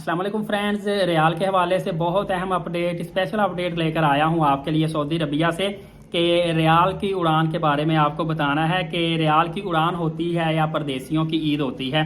अस्सलाम वालेकुम फ्रेंड्स, रियाल के हवाले से बहुत अहम अपडेट, स्पेशल अपडेट लेकर आया हूं आपके लिए सऊदी अरबिया से कि रियाल की उड़ान के बारे में आपको बताना है कि रियाल की उड़ान होती है या परदेसियों की ईद होती है।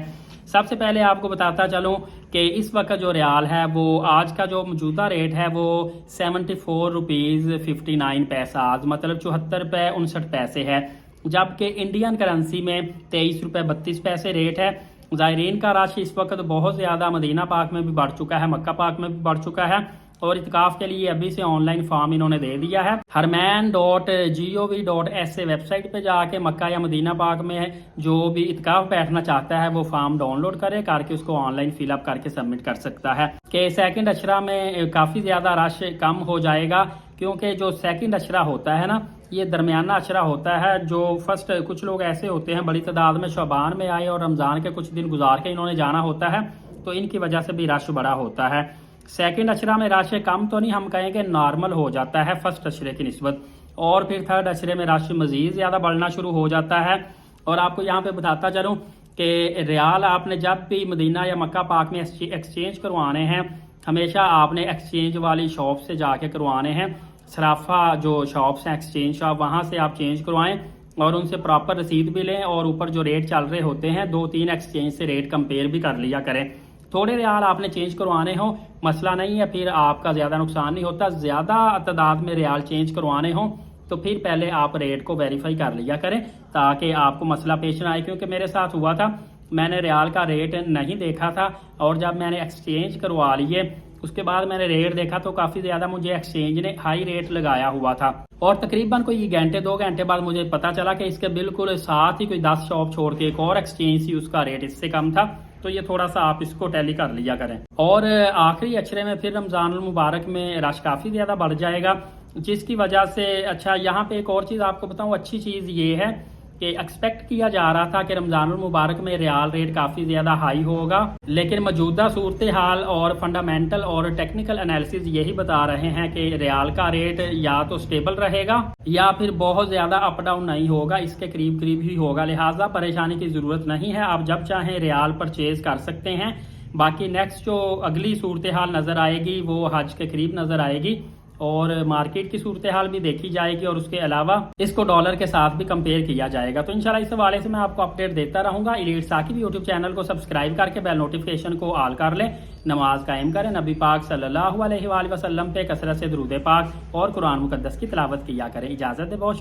सबसे पहले आपको बताता चलूं कि इस वक्त जो रियाल है वो आज का जो मौजूदा रेट है वो 74 रुपीज़ 59 पैसा, मतलब 74 रुपये 59 पैसे है, जबकि इंडियन करेंसी में 23 रुपये 32 पैसे रेट है। ज़ायरीन का रश इस वक्त बहुत ज़्यादा मदीना पाक में भी बढ़ चुका है, मक्का पाक में भी बढ़ चुका है और इत्काफ के लिए अभी से ऑनलाइन फॉर्म इन्होंने दे दिया है। harman.gov.sa वेबसाइट पे जाके मक्का या मदीना पाक में जो भी इत्काफ बैठना चाहता है वो फॉर्म डाउनलोड करे, करके उसको ऑनलाइन फिलअप करके सबमिट कर सकता है। कि सेकंड अशरा में काफ़ी ज़्यादा रश कम हो जाएगा, क्योंकि जो सेकंड अशरा होता है ना, ये दरमियाना अशरा होता है। जो फर्स्ट कुछ लोग ऐसे होते हैं बड़ी तादाद में शबान में आए और रमज़ान के कुछ दिन गुजार के इन्होंने जाना होता है, तो इनकी वजह से भी रश बड़ा होता है। सेकंड अशरा में रश कम तो नहीं, हम कहेंगे नॉर्मल हो जाता है फर्स्ट अशरे की निस्बत, और फिर थर्ड अशरे में रश मज़ीद ज़्यादा बढ़ना शुरू हो जाता है। और आपको यहाँ पे बताता चलूँ कि रियाल आपने जब भी मदीना या मक्का पाक में एक्सचेंज करवाने हैं, हमेशा आपने एक्सचेंज वाली शॉप से जाके करवाने हैं। सराफा जो शॉप्स हैं एक्सचेंज शॉप, वहाँ से आप चेंज करवाएं और उनसे प्रॉपर रसीद भी लें, और ऊपर जो रेट चल रहे होते हैं 2-3 एक्सचेंज से रेट कंपेयर भी कर लिया करें। थोड़े रियाल आपने चेंज करवाने हो मसला नहीं है, फिर आपका ज़्यादा नुकसान नहीं होता। ज़्यादा तादाद में रियाल चेंज करवाने हो तो फिर पहले आप रेट को वेरीफाई कर लिया करें ताकि आपको मसला पेश ना आए। क्योंकि मेरे साथ हुआ था, मैंने रियाल का रेट नहीं देखा था और जब मैंने एक्सचेंज करवा लिए उसके बाद मैंने रेट देखा तो काफ़ी ज़्यादा मुझे एक्सचेंज ने हाई रेट लगाया हुआ था, और तकरीबन कोई घंटे 2 घंटे बाद मुझे पता चला कि इसके बिल्कुल साथ ही कोई 10 शॉप छोड़ के एक और एक्सचेंज थी, उसका रेट इससे कम था। तो ये थोड़ा सा आप इसको टैली कर लिया करें। और आखिरी अशरे में फिर रमज़ानुल मुबारक में रश काफ़ी ज़्यादा बढ़ जाएगा, जिसकी वजह से अच्छा यहाँ पे एक और चीज़ आपको बताऊँ, अच्छी चीज़ ये है कि एक्सपेक्ट किया जा रहा था कि रमज़ानुल मुबारक में रियाल रेट काफ़ी ज़्यादा हाई होगा, लेकिन मौजूदा सूरत हाल और फंडामेंटल और टेक्निकल एनालिसिस यही बता रहे हैं कि रियाल का रेट या तो स्टेबल रहेगा या फिर बहुत ज़्यादा अप डाउन नहीं होगा, इसके करीब करीब ही होगा। लिहाजा परेशानी की ज़रूरत नहीं है, आप जब चाहें रियाल परचेज कर सकते हैं। बाकी नेक्स्ट जो अगली सूरत हाल नज़र आएगी वो हज के करीब नज़र आएगी और मार्केट की सूरत हाल भी देखी जाएगी, और उसके अलावा इसको डॉलर के साथ भी कंपेयर किया जाएगा। तो इंशाल्लाह इस हवाले से मैं आपको अपडेट देता रहूंगा। एलीट साकिब यूट्यूब चैनल को सब्सक्राइब करके बेल नोटिफिकेशन को ऑल कर लें, नमाज कायम करें, नबी पाक सल्लल्लाहु अलैहि वसल्लम पे कसरत से दुरूद पाक और कुरान मुकद्दस की तिलावत किया करें। इजाज़त दे, बहुत